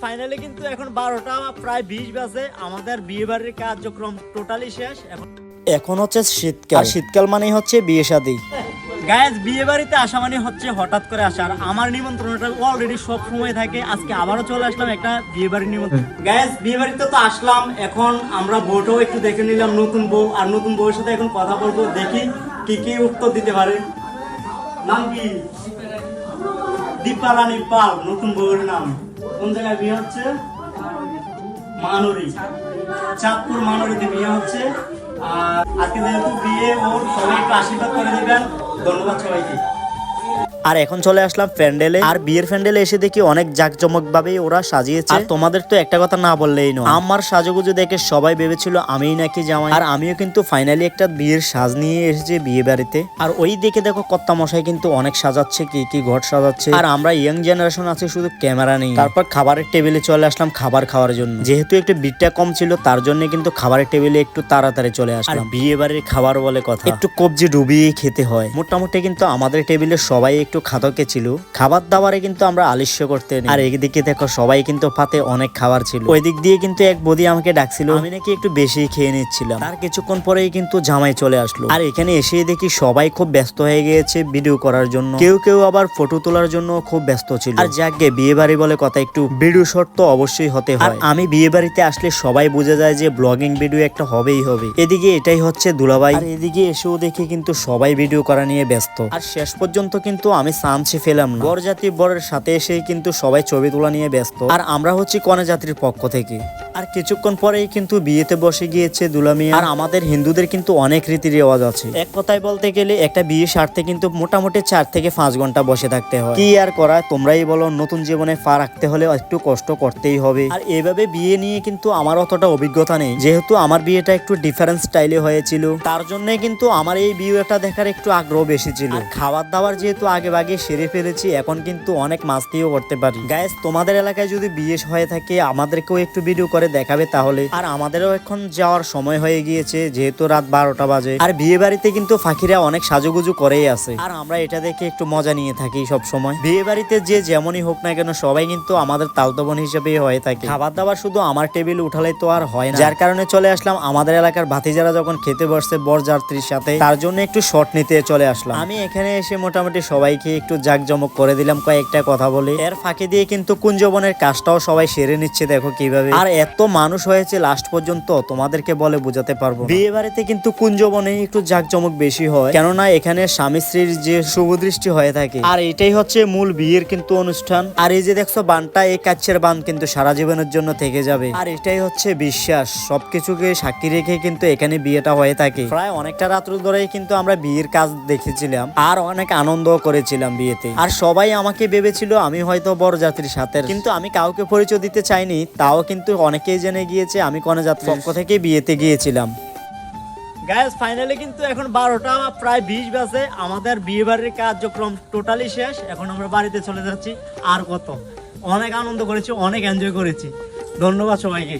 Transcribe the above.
Finally কিন্তু এখন 12টা প্রায় 20 বাজে। আমাদের বিয়ে বাড়ির কার্যক্রম টোটালি শেষ। এখন হচ্ছে শীতকাল, শীতকাল মানে হচ্ছে বিয়ে শাদী। গাইস, বিয়ে বাড়িতে আসা মানে হচ্ছে হঠাৎ করে আসা। আর আমার নিমন্ত্রণটা অলরেডি সব সময় থাকে। আজকে আবারও চলে আসলাম একটা বিয়ে বাড়ির নিমন্ত্রণ। গাইস, বিয়ে বাড়িতে তো আসলাম, এখন আমরা বউটাও একটু দেখে নিলাম, নতুন বউ। আর নতুন বউয়ের সাথে এখন কথা বলবো, দেখি কি কি উত্তর দিতে পারে। নাম কি? দীপা রানী পাল, নতুন বউয়ের নাম। কোন জায়গায় বিয়ে হচ্ছে? মানরি, চাঁদপুর মানরিতে বিয়ে হচ্ছে। আর আজকে যেহেতু বিয়ে, ওর সবাই একটু আশীর্বাদ করে দিবেন। ধন্যবাদ সবাইকে। আর এখন চলে আসলাম প্যান্ডেলে। আর বিয়ের প্যান্ডেলে এসে দেখি অনেক জাঁকজমক ভাবে ওরা সাজিয়েছে। আর তোমাদের তো একটা কথা না বললেই নয়, আমার সাজুগুজু দেখে সবাই ভেবেছিল আমিই নাকি জামাই। আর আমিও কিন্তু ফাইনালি একটা বিয়ের সাজ নিয়ে এসেছি বিয়ে বাড়িতে। আর ওই দেখে দেখো কর্তা মশাই কিন্তু অনেক সাজাচ্ছে, কি কি ঘর সাজাচ্ছে। আর আমরা ইয়াং জেনারেশন আছে, শুধু ক্যামেরা নেই। তারপর খাবারের টেবিলে চলে আসলাম খাবার খাওয়ার জন্য। যেহেতু একটু ভিড়টা কম ছিল, তার জন্য কিন্তু খাবারের টেবিলে একটু তাড়াতাড়ি চলে আসলাম। বিয়ে বাড়ির খাবার বলে কথা, একটু কবজি ডুবিয়ে খেতে হয়। মোটামুটি কিন্তু আমাদের টেবিলে সবাই একটু খাদকে ছিল। খাবার দাবারে কিন্তু আমরা আলস্য করতে নেই। আর একদিকে দেখো সবাই কিন্তু পাতে অনেক খাবার ছিল। ওই দিক দিয়ে কিন্তু এক বদি আমাকে ডাকছিল, আমি নাকি একটু বেশি খেয়ে নিচ্ছিলাম। তার কিছুক্ষণ পরেই কিন্তু জামাই চলে আসলো। আর এখানে এসে দেখি সবাই খুব ব্যস্ত হয়ে গিয়েছে ভিডিও করার জন্য। কেউ কেউ আবার ফটো তোলার জন্য খুব ব্যস্ত ছিল। আর যাকে বিয়ে বাড়ি বলে কথা, একটু ভিডিও শট তো অবশ্যই হতে হয়। আর আমি বিয়ে বাড়িতে আসলে সবাই বুঝে যায় যে ব্লগিং ভিডিও একটা হবেই হবে। এদিকে এটাই হচ্ছে দুলাভাই। আর এদিকে এসেও দেখি কিন্তু সবাই ভিডিও করা নিয়ে ব্যস্ত। আর শেষ পর্যন্ত কিন্তু আমি চান্সই ফেলাম না। বরযাত্রী বরের সাথে এসেই কিন্তু সবাই ছবি তোলা নিয়ে ব্যস্ত। আর আমরা হচ্ছি কনে যাত্রীর পক্ষ থেকে। আর কিছুক্ষণ পরেই কিন্তু বিয়েতে বসে গিয়েছে দুলামিয়া। আর আমাদের হিন্দুদের কিন্তু অনেক রীতি রেওয়াজ আছে। এক কথায় বলতে গেলে একটা বিয়ে সারতে কিন্তু মোটামুটি 4 থেকে 5 ঘন্টা বসে থাকতে হয়। কি আর করা, তোমরাই বলো, নতুন জীবনে পা রাখতে হলে একটু কষ্ট করতেই হবে। আর এভাবে বিয়ে নিয়ে কিন্তু আমার অতটা অভিজ্ঞতা নেই, যেহেতু আমার বিয়েটা একটু ডিফারেন্ট স্টাইলে হয়েছিল। তার জন্য কিন্তু আমার এই বিয়েটা দেখার একটু আগ্রহ বেশি ছিল। আর খাবার দাবার যেহেতু আগে ভাগে সেরে ফেলেছি, এখন কিন্তু অনেক মাস্তিও করতে পারি। গাইস, তোমাদের এলাকায় যদি বিয়ে হয়ে থাকে আমাদেরকেও একটু ভিডিও করে দেখাবে তাহলে। আর আমাদেরও এখন যাওয়ার সময় হয়ে গিয়েছে, যেহেতু রাত 12টা বাজে। আর বিয়ে বাড়িতে কিন্তু ফাঁকিরা অনেক সাজুগুজু করেই আছে। আর আমরা এটা দেখে একটু মজা নিয়ে থাকি সব সময়। বিয়ে বাড়িতে যে যেমনই হোক না কেন, সবাই কিন্তু আমাদের তালতো বোন হিসেবেই হয়ে থাকে। খাবার দাবার শুধু আমার টেবিল উঠালেই তো আর হয় না, যার কারণে চলে আসলাম আমাদের এলাকার ভাতিজারা যখন খেতে বসছে বরযাত্রীর সাথে, তার জন্য একটু শর্ট নিতে চলে আসলাম। আমি এখানে এসে মোটামুটি সবাইকে একটু জাঁকজমক করে দিলাম কয়েকটা কথা বলে। এর ফাঁকে দিয়ে কিন্তু কুঞ্জবনের কাজটাও সবাই সেরে নিচ্ছে, দেখো কিভাবে। আর এত মানুষ হয়েছে লাস্ট পর্যন্ত, তোমাদেরকে বলে বোঝাতে পারবো। বিয়ে বাড়িতে কিন্তু কুঞ্জবনে একটু জাঁকজমক বেশি হয়, কেননা এখানে স্বামী স্ত্রীর যে শুভদৃষ্টি হয়ে থাকে। আর এটাই হচ্ছে মূল বিয়ের কিন্তু অনুষ্ঠান। আর এই যে দেখছো বানটা, এই কাচ্ছের বান কিন্তু সারা জীবনের জন্য থেকে যাবে। আর এটাই হচ্ছে বিশ্বাস, সবকিছুকে সাক্ষী রেখে কিন্তু এখানে বিয়েটা হয়ে থাকে। প্রায় অনেকটা রাত্র ধরেই কিন্তু আমরা বিয়ের কাজ দেখেছিলাম, আর অনেক আনন্দ করেছিলাম বিয়েতে। আর সবাই আমাকে ভেবেছিল আমি হয়তো বরযাত্রীর সাথে, কিন্তু আমি কাউকে পরিচয় দিতে চাইনি। তাও কিন্তু অনেকেই জেনে গিয়েছে আমি কনেযাত্রীর পক্ষ থেকে বিয়েতে গিয়েছিলাম। গাইস, ফাইনালি কিন্তু এখন 12টা প্রায় 20 বাজে। আমাদের বিয়ে বাড়ির কার্যক্রম টোটালি শেষ। এখন আমরা বাড়িতে চলে যাচ্ছি। আর কত, অনেক আনন্দ করেছি, অনেক এনজয় করেছি। ধন্যবাদ সবাইকে।